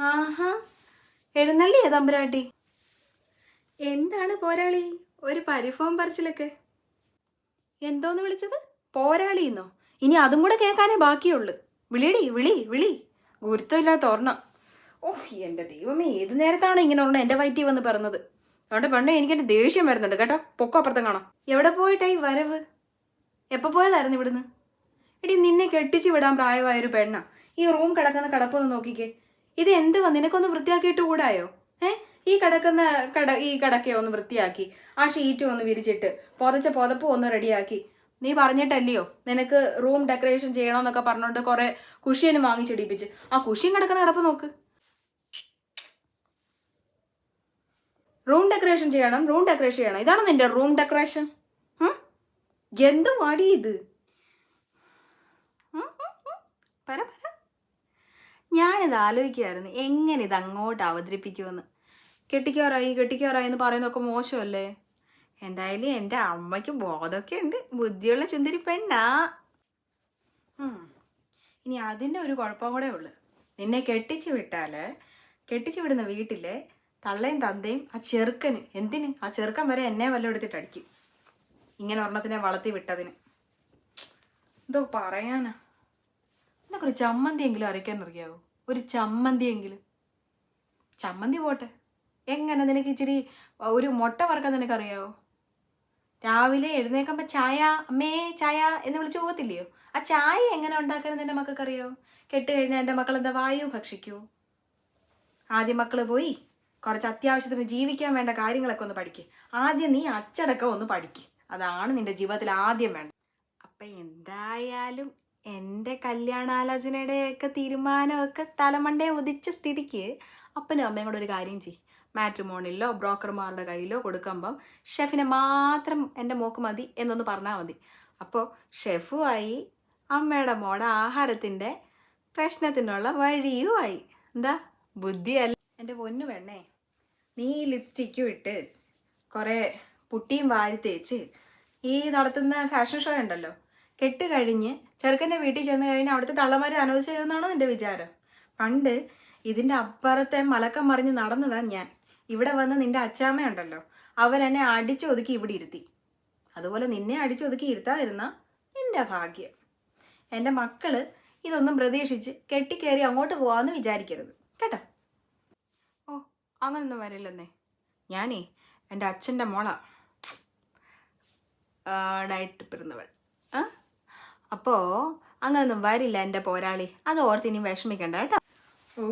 ആഹാ, എഴുന്നള്ളിയേ തമ്പുരാട്ടി. എന്താണ് പോരാളി ഒരു പരിഭവം പറിച്ചിലൊക്കെ? എന്തോന്ന് വിളിച്ചത്? പോരാളിന്നോ? ഇനി അതും കൂടെ കേൾക്കാനേ ബാക്കിയുള്ളു. വിളിയടി, വിളി വിളി. ഗുരുത്തമില്ലാത്ത ഓർണം. ഓഹ് എൻ്റെ ദൈവമേ, ഏത് നേരത്താണ് ഇങ്ങനെ ഓർണം എൻ്റെ വയറ്റിൽ വന്ന് പറഞ്ഞത്? അതുകൊണ്ട് പെണ്ണെ, എനിക്കെൻ്റെ ദേഷ്യം വരുന്നുണ്ട് കേട്ടോ. പൊക്കോ അപ്പുറത്തും കാണാം. എവിടെ പോയിട്ടായി വരവ്? എപ്പോൾ പോയതായിരുന്നു ഇവിടുന്ന്? എടി, നിന്നെ കെട്ടിച്ച് വിടാൻ പ്രായമായൊരു പെണ്ണ ഈ റൂം കിടക്കുന്ന കിടപ്പൊന്ന് നോക്കിക്കേ. ഇത് എന്തുവാ, നിനക്കൊന്ന് വൃത്തിയാക്കിയിട്ട് കൂടായോ? ഈ കിടക്കുന്ന ഈ കിടക്കയോ ഒന്ന് വൃത്തിയാക്കി, ആ ഷീറ്റും ഒന്ന് വിരിച്ചിട്ട് പുതപ്പും ഒന്ന് റെഡിയാക്കി. നീ പറഞ്ഞിട്ടല്ലയോ നിനക്ക് റൂം ഡെക്കറേഷൻ ചെയ്യണമെന്നൊക്കെ പറഞ്ഞോണ്ട് കുറെ കുഷ്യനും വാങ്ങിച്ചിടിപ്പിച്ച്. ആ കുഷ്യൻ കിടക്കുന്ന കിടപ്പ് നോക്ക്. റൂം ഡെക്കറേഷൻ ചെയ്യണം. ഇതാണോ നിന്റെ റൂം ഡെക്കറേഷൻ? എന്തു വാടി ഇത്? പറ പറ. ഞാനിത് ആലോചിക്കുകയായിരുന്നു, എങ്ങനെ ഇത് അങ്ങോട്ട് അവതരിപ്പിക്കുമെന്ന്. കെട്ടിക്കാറായി എന്ന് പറയുന്നതൊക്കെ മോശമല്ലേ? എന്തായാലും എൻ്റെ അമ്മയ്ക്ക് ബോധമൊക്കെ ഉണ്ട്, ബുദ്ധിയുള്ള ചുന്തിരി പെണ്ണാ. ഇനി അതിൻ്റെ ഒരു കുഴപ്പം കൂടെ ഉള്ളു. നിന്നെ കെട്ടിച്ചു വിടുന്ന വീട്ടിലെ തള്ളയും തന്തയും ആ ചെറുക്കന് എന്തിന്, ആ ചെറുക്കൻ വരെ എന്നെ വല്ലതും എടുത്തിട്ട് അടിക്കും, ഇങ്ങനെ ഒരെണ്ണത്തിനെ വളർത്തി വിട്ടതിന്. എന്തോ പറയാനാ? എന്നൊക്കെ ഒരു ചമ്മന്തിയെങ്കിലും അരയ്ക്കാൻ അറിയാവോ? ഒരു ചമ്മന്തിയെങ്കിലും. ചമ്മന്തി പോട്ടെ, എങ്ങനെ നിനക്ക് ഇച്ചിരി ഒരു മുട്ട വറുക്കാൻ നിനക്കറിയാവോ? രാവിലെ എഴുന്നേക്കുമ്പോൾ ചായ, അമ്മേ ചായ എന്ന് വിളിച്ച് പോകത്തില്ലയോ? ആ ചായ എങ്ങനെ ഉണ്ടാക്കാൻ എൻ്റെ മക്കൾക്ക് അറിയാവോ? കെട്ട് കഴിഞ്ഞാൽ എൻ്റെ മക്കൾ എന്താ വായു ഭക്ഷിക്കുമോ? ആദ്യം മക്കൾ പോയി കുറച്ച് അത്യാവശ്യത്തിന് ജീവിക്കാൻ വേണ്ട കാര്യങ്ങളൊക്കെ ഒന്ന് പഠിക്കുക. ആദ്യം നീ അച്ചടക്കം ഒന്ന് പഠിക്കുക. അതാണ് നിന്റെ ജീവിതത്തിൽ ആദ്യം വേണ്ടത്. അപ്പം എന്തായാലും എൻ്റെ കല്യാണാലോചനയുടെയൊക്കെ തീരുമാനമൊക്കെ തലമണ്ടേ ഉദിച്ച സ്ഥിതിക്ക് അപ്പനും അമ്മയും കൂടെ ഒരു കാര്യം ചെയ്യും. മാട്രിമോണിയിലോ ബ്രോക്കർമാരുടെ കയ്യിലോ കൊടുക്കുമ്പം ഷെഫിനെ മാത്രം എൻ്റെ മോക്ക് മതി എന്നൊന്ന് പറഞ്ഞാൽ മതി. അപ്പോൾ ഷെഫുമായി അമ്മയുടെ മോടെ ആഹാരത്തിൻ്റെ പ്രശ്നത്തിനുള്ള വഴിയുമായി. എന്താ ബുദ്ധിയല്ല എൻ്റെ പൊന്നു പെണ്ണേ? നീ ലിപ്സ്റ്റിക്കും ഇട്ട് കുറേ പുട്ടിയും വാരി തേച്ച് ഈ നടത്തുന്ന ഫാഷൻ ഷോ ഉണ്ടല്ലോ, കെട്ട് കഴിഞ്ഞ് ചെറുക്കൻ്റെ വീട്ടിൽ ചെന്ന് കഴിഞ്ഞാൽ അവിടുത്തെ തള്ളമാരെ അനുവദിച്ചു തരുമെന്നാണോ നിൻ്റെ വിചാരം? പണ്ട് ഇതിൻ്റെ അപ്പുറത്തെ മലക്കം മറിഞ്ഞ് നടന്നതാണ് ഞാൻ. ഇവിടെ വന്ന് നിൻ്റെ അച്ചാമ്മയുണ്ടല്ലോ, അവരെന്നെ അടിച്ചൊതുക്കി ഇവിടെ ഇരുത്തി. അതുപോലെ നിന്നെ അടിച്ചൊതുക്കി ഇരുത്താതിരുന്ന നിൻ്റെ ഭാഗ്യം. എൻ്റെ മക്കള് ഇതൊന്നും പ്രതീക്ഷിച്ച് കെട്ടിക്കയറി അങ്ങോട്ട് പോവാമെന്ന് വിചാരിക്കരുത് കേട്ടോ. ഓ, അങ്ങനൊന്നും വരില്ലെന്നേ. ഞാനേ എൻ്റെ അച്ഛൻ്റെ മോളാ, ഡയറ്റ് പിറന്നവൾ. അപ്പോൾ അങ്ങനൊന്നും വരില്ല എൻ്റെ പോരാളി. അത് ഓർത്ത് ഇനി വിഷമിക്കണ്ട കേട്ടോ. ഓ.